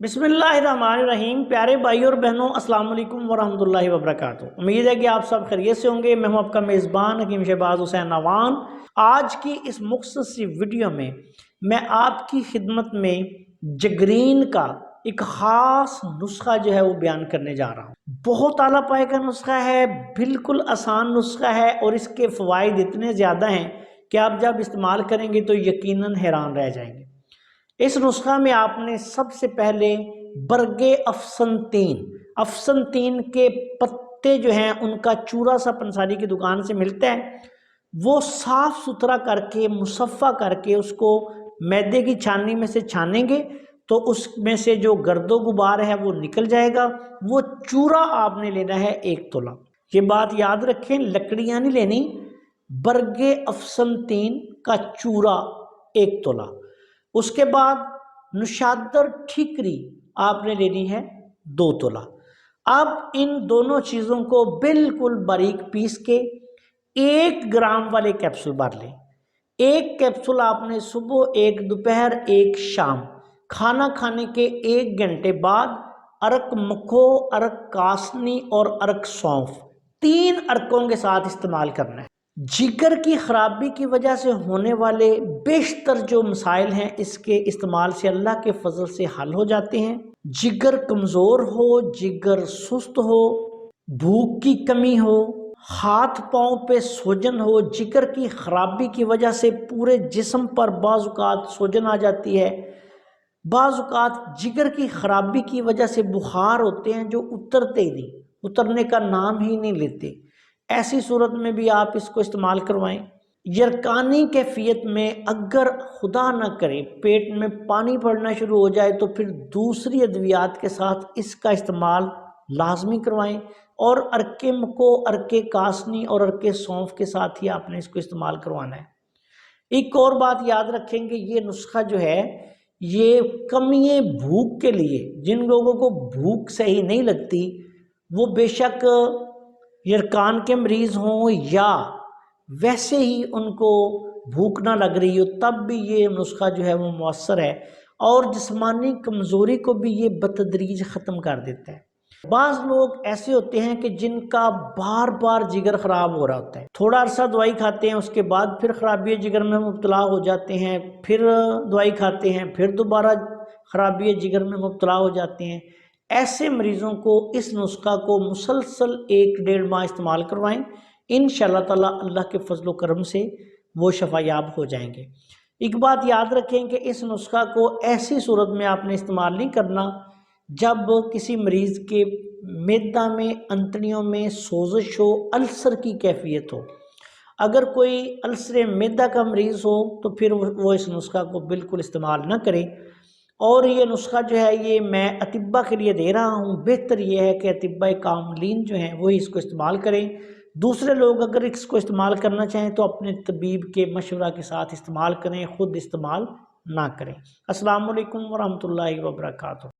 बिस्मिल्लाहिर्रहमानिर्रहीम। प्यारे भाई और बहनों, अस्सलाम वालेकुम वरहमतुल्लाहि वबरकातुहू। उम्मीद है कि आप सब खैरियत से होंगे। मैं हूं आपका मेज़बान हकीम शहबाज हुसैन नवान। आज की इस मुख्तसर सी वीडियो में मैं आपकी खिदमत में जगरीन का एक ख़ास नुस्खा जो है वो बयान करने जा रहा हूँ। बहुत आला पाए का नुस्खा है, बिल्कुल आसान नुस्खा है और इसके फ़वाइद इतने ज़्यादा हैं कि आप जब इस्तेमाल करेंगे तो यकीनन हैरान रह जाएंगे। इस नुस्खा में आपने सबसे पहले बरगे अफसनतीन के पत्ते जो हैं उनका चूरा सा पंसारी की दुकान से मिलता है, वो साफ सुथरा करके मुसफ़ा करके उसको मैदे की छाननी में से छानेंगे तो उसमें से जो गर्दो गुबार है वो निकल जाएगा। वो चूरा आपने लेना है 1 तोला। ये बात याद रखें, लकड़ियाँ नहीं लेनी, बरगे अफसनतीन का चूरा 1 तोला। उसके बाद नुशादर ठीकरी आपने लेनी है 2 तोला। अब इन दोनों चीज़ों को बिल्कुल बारीक पीस के 1 ग्राम वाले कैप्सूल भर लें। 1 कैप्सूल आपने सुबह, 1 दोपहर, 1 शाम, खाना खाने के 1 घंटे बाद अरक मखो, अरक कासनी और अरक सौंफ 3 अरकों के साथ इस्तेमाल करना है। जिगर की खराबी की वजह से होने वाले बेशतर जो मसाइल हैं इसके इस्तेमाल से अल्लाह के फजल से हल हो जाते हैं। जिगर कमज़ोर हो, जिगर सुस्त हो, भूख की कमी हो, हाथ पाँव पे सूजन हो, जिगर की खराबी की वजह से पूरे जिस्म पर बाज़-औक़ात सूजन आ जाती है, बाज़-औक़ात जिगर की खराबी की वजह से बुखार होते हैं जो उतरते ही नहीं, उतरने का नाम ही नहीं लेते। ऐसी सूरत में भी आप इसको इस्तेमाल करवाएं। यरकानी कैफियत में अगर खुदा न करे पेट में पानी पड़ना शुरू हो जाए तो फिर दूसरी अद्वियात के साथ इसका इस्तेमाल लाजमी करवाएं और अरके मको, अरके कासनी और अरके सौंफ के साथ ही आपने इसको इस्तेमाल करवाना है। एक और बात याद रखेंगे, ये नुस्खा जो है ये कमिए भूख के लिए, जिन लोगों को भूख सही नहीं लगती वो बेशक यरकान के मरीज़ हों या वैसे ही उनको भूख ना लग रही हो, तब भी ये नुस्खा जो है वो मौसर है और जिस्मानी कमज़ोरी को भी ये बतदरीज ख़त्म कर देता है। बाज़ लोग ऐसे होते हैं कि जिनका बार बार जिगर ख़राब हो रहा होता है, थोड़ा अरसा दवाई खाते हैं, उसके बाद फिर ख़राबी जिगर में मुब्तला हो जाते हैं, फिर दवाई खाते हैं, फिर दोबारा ख़राबी जिगर में मुब्तला हो जाते हैं। ऐसे मरीज़ों को इस नुस्खा को मुसलसल 1-1.5 माह इस्तेमाल करवाएं। इंशाअल्लाह ताला अल्लाह के फजल करम से वो शफायाब हो जाएंगे। एक बात याद रखें कि इस नुस्खा को ऐसी सूरत में आपने इस्तेमाल नहीं करना जब किसी मरीज़ के मैदा में, अंतड़ियों में सोजिश हो, अल्सर की कैफियत हो। अगर कोई अल्सर मैदा का मरीज़ हो तो फिर वो इस नुस्खा को बिल्कुल इस्तेमाल ना करें। और ये नुस्खा जो है ये मैं अतिब्बा के लिए दे रहा हूँ। बेहतर ये है कि अतिब्बा कामिलीन जो हैं वही इसको इस्तेमाल करें। दूसरे लोग अगर इसको इस्तेमाल करना चाहें तो अपने तबीब के मशवरा के साथ इस्तेमाल करें, ख़ुद इस्तेमाल ना करें। अस्सलाम वालेकुम वरहमतुल्लाहि वबरकातुहू।